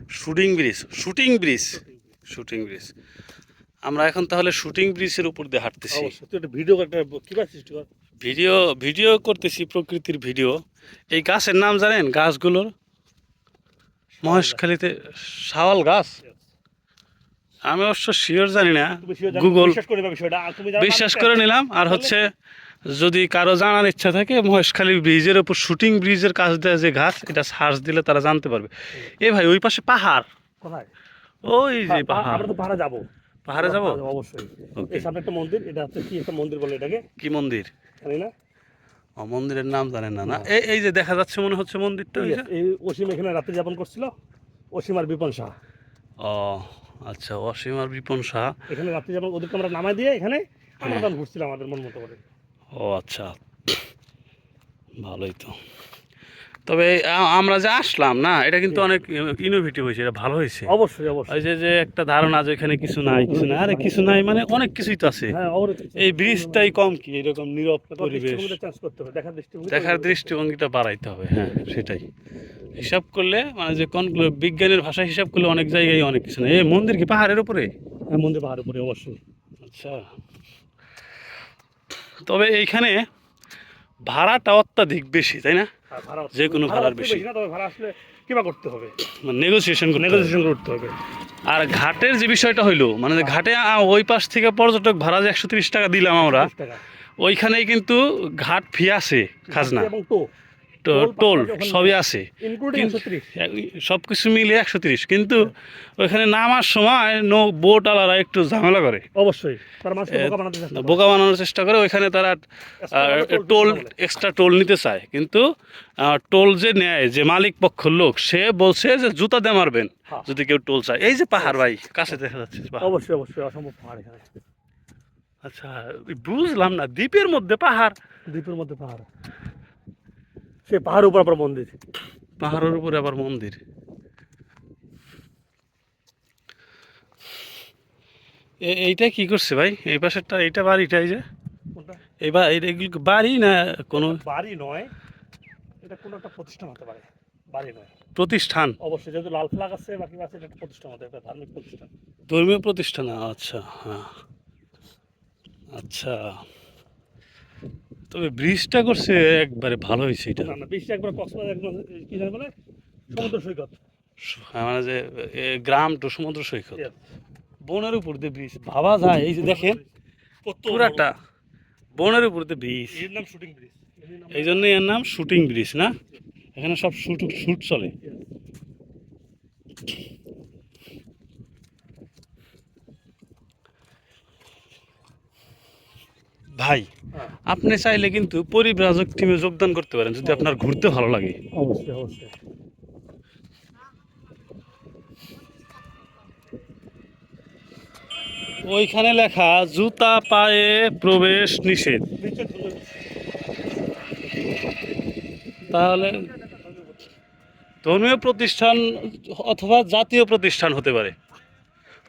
Shooting bridge, shooting bridge, shooting bridge. আমরা এখন তাহলে শুটিং ব্রিজের উপর দিয়ে হাঁটতেছি। অবশ্যই তুই একটা ভিডিও একটা কিবা সৃষ্টি কর। ভিডিও ভিডিও করতেছি, প্রকৃতির ভিডিও। এই গাছের নাম জানেন? গাছগুলোর মহেশখালীতে শাওয়াল গাছ। আমি অবশ্য শিওর জানি না, তুমি শিওর জানো, গুগল বিশ্বাস করে নিবা বিষয়টা, আর তুমি জানো না, বিশ্বাস আমি করে একটা- নিলাম। আর তাহলে হচ্ছে যদি কারো জানার ইচ্ছা থাকে, মহেশখালী ব্রিজের ওপর শুটিং ব্রিজের কাছ দিয়ে যে গাছ, এটা সার্চ দিলে তারা জানতে পারবে। এ ভাই, ওই পাশে পাহাড়, কোথায়? ওই যে পাহাড়। আমরা তো পাহাড়ে যাবো। পাহাড়ে যাব? অবশ্যই। ওকে। এই সামনে একটা মন্দির, এটা হচ্ছে কি একটা মন্দির বলে এটাকে, কি মন্দির? জানি না। ও, মন্দিরের নাম জানেন না? না, না। এই যে দেখা যাচ্ছে মনে হচ্ছে মন্দিরটা, ওই যে। এই অসীম এখানে রাত্রি যাপন করছিল, অসীম আর বিপন শাহ ও আচ্ছা, অসীম আর বিপন শাহ। এখানে রাত্রি যাপন, ওদেরকে আমরা নামাই দিয়ে এখানে আমরা হ্যাঁ। তখন ঘুরছিলাম আমাদের মন মতো করে। ও আচ্ছা, ভালোই তো। তবে আমরা যে আসলাম না, এটা কিন্তু অনেক ইনোভেটিভ হয়েছে, এটা ভালো হয়েছে। অবশ্যই ওই অবশ্যই। যে একটা ধারণা যে এখানে কিছু নাই, কিছু নাই, আরে কিছু নাই মানে অনেক কিছুই তো আছে। হ্যাঁ অবশ্যই। এই ব্রিজটাই কম কি, এরকম নীরব পরিবেশ, দৃষ্টিভঙ্গিটা চেঞ্জ করতে হবে, দেখার দৃষ্টিভঙ্গি। দেখার দৃষ্টিভঙ্গিটা বাড়াইতে হবে। হ্যাঁ, সেটাই। হিসাব করলে মানে যে কোনগুলো বিজ্ঞানের ভাষায় হিসাব করলে অনেক জায়গায় অনেক কিছু নেই। এই মন্দির কি পাহাড়ের উপরে? হ্যাঁ, মন্দির পাহাড়ের উপরে অবশ্যই। আচ্ছা, তবে এইখানে ভাড়াটা অত্যাধিক বেশি, তাই না? আর ভাড়া, যে কোনো ভাড়ার অবশ্যই বেশি, না, তবে ভাড়া আসলে কিবা করতে হবে, মানে নেগোসিয়েশন করতে হবে। নেগোসিয়েশন করতে হবে। আর ঘাটের যে বিষয়টা হইলো, মানে যে ঘাটে ওই পাশ থেকে পর্যটক ভাড়া যে 130 টাকা দিলাম আমরা, 30 টাকা ওইখানেই কিন্তু ঘাট ফি আছে, খাজনা, এবং টো টোল সবই আছে, ইনক্লুডিং 130। সব কিছু মিলে 130। কিন্তু ওইখানে নামার সময় বোট আলারা একটু ঝামেলা করে, অবশ্যই তার মাঝে বোকা বানাতে চেষ্টা করে। বোকা বানানোর চেষ্টা করে। ওইখানে তারা টোল, এক্সট্রা টোল নিতে চায়, কিন্তু টোল যে নেয়, যে মালিক পক্ষের লোক, সে বলছে যে জুতা দিয়ে মারবেন হ্যাঁ। যদি কেউ টোল চায়। এই যে পাহাড় ভাই, কাছে দেখা যাচ্ছে পাহাড়। অবশ্যই অবশ্যই, অসম্ভব পাহাড় এখানে। আচ্ছা, বুঝলাম না, দ্বীপের মধ্যে পাহাড়? দ্বীপের মধ্যে পাহাড়, সেই পাহাড়ের উপর আবার মন্দির। পাহাড়ের উপরে আবার মন্দির। এইটা কি করছে ভাই, এই পাশেরটা? এইটা বাড়িটা, এই যে কোনটা? এগুলো বাড়ি না কোনো? বাড়ি নয়, এটা কোনো একটা প্রতিষ্ঠান হতে পারে, বাড়ি নয়। প্রতিষ্ঠান? অবশ্যই, যেহেতু লাল ফ্ল্যাগ আছে, বাকি আছে, এটা একটা প্রতিষ্ঠান হতে, একটা ধার্মিক প্রতিষ্ঠান। ধর্মীয় প্রতিষ্ঠান, আচ্ছা হ্যাঁ। আচ্ছা, তবে ব্রিজটা করছে একবারে ভালো হয়েছে এটা। না না, বেশি একবার কক্সবাজার একদম, কি জানি বলে, সমুদ্র সৈকত। মানে যে গ্রাম টু সমুদ্র সৈকত, Yes. বনের উপর দিয়ে ব্রিজ ভাবা যায়। এই যে দেখেন, পুরাটা বনের উপর দিয়ে ব্রিজ, এর নাম শুটিং ব্রিজ। এই জন্যই এর নাম শুটিং ব্রিজ না? এখানে সব শুট চলে। ভাই, আপনি চাইলে কিন্তু পরিব্রাজক টিমে যোগদান করতে পারেন যদি আপনার ঘুরতে ভালো লাগে। অবশ্যই অবশ্যই। ওইখানে লেখা জুতা পায়ে প্রবেশ নিষেধ। তাহলে ধর্মীয় প্রতিষ্ঠান অথবা জাতীয় প্রতিষ্ঠান হতে পারে।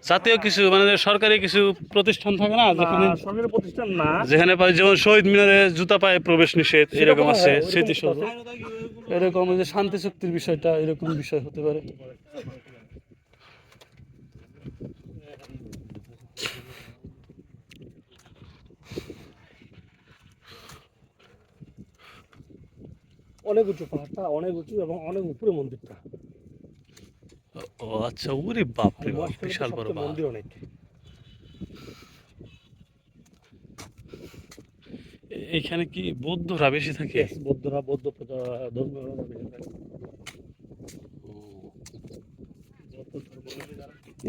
জাতীয় কিছু মানে সরকারি কিছু প্রতিষ্ঠান থাকে না, যেখানে সরকারি প্রতিষ্ঠান না, যেখানে পাই, যেমন শহীদ মিনারে জুতা পায়ে প্রবেশ নিষেধ, এরকম আছে ওরকম স্মৃতিসৌধ, আছে। এরকম ওই যে শান্তি চুক্তির বিষয়টা, এরকম বিষয় হতে পারে। অনেক উঁচু পাহাড়টা, অনেক উঁচু এবং অনেক উপরে মন্দিরটা। ও আচ্ছা, ওরে বাপরে বাপ, মহেশখালীতে বিশাল বড় সবচেয়ে পাহাড়। মন্দির অনেক। এইখানে কি বৌদ্ধরা বেশি থাকে? Yes, বৌদ্ধরা, বৌদ্ধ ধর্মীয়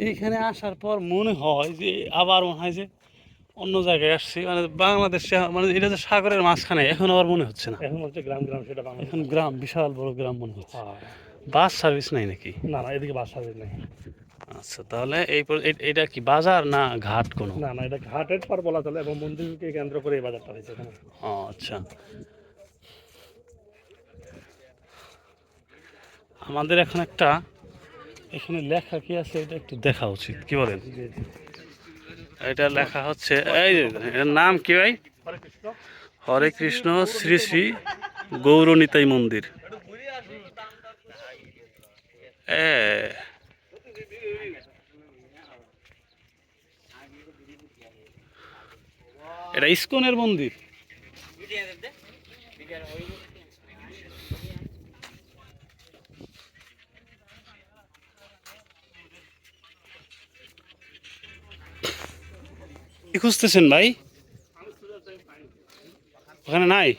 এইখানে আসার পর মনে হয় যে আবার মনে হয় যে অন্য জায়গায় আসছি, মানে বাংলাদেশে, মানে এটা যে সাগরের মাঝখানে, এখন আবার মনে হচ্ছে না। এখন হচ্ছে গ্রাম গ্রাম, সেটা বাংলা। এখন গ্রাম, বিশাল বড় গ্রাম মনে হচ্ছে। হ্যাঁ। বাস সার্ভিস নাই নাকি? না না, এদিকে বাস সার্ভিস নেই। আচ্ছা, তাহলে এটা কি বাজার না ঘাট কোনো? না না, এটা ঘাটের পার বলা চলে, এবং মন্দিরকে কেন্দ্র করে এই বাজারটা হয়েছে এখানে। ও আচ্ছা, আমাদের এখন একটা এখানে লেখা কি আছে, এটা একটু দেখা উচিত, কি বলেন? এটা লেখা হচ্ছে, এই যে এটার নাম কি ভাই? হরে কৃষ্ণ। হরে কৃষ্ণ শ্রী শ্রী গৌরনিতাই মন্দির। এটা ইসকনের মন্দির। কি খুঁজতেছেন ভাই? ওখানে নাই?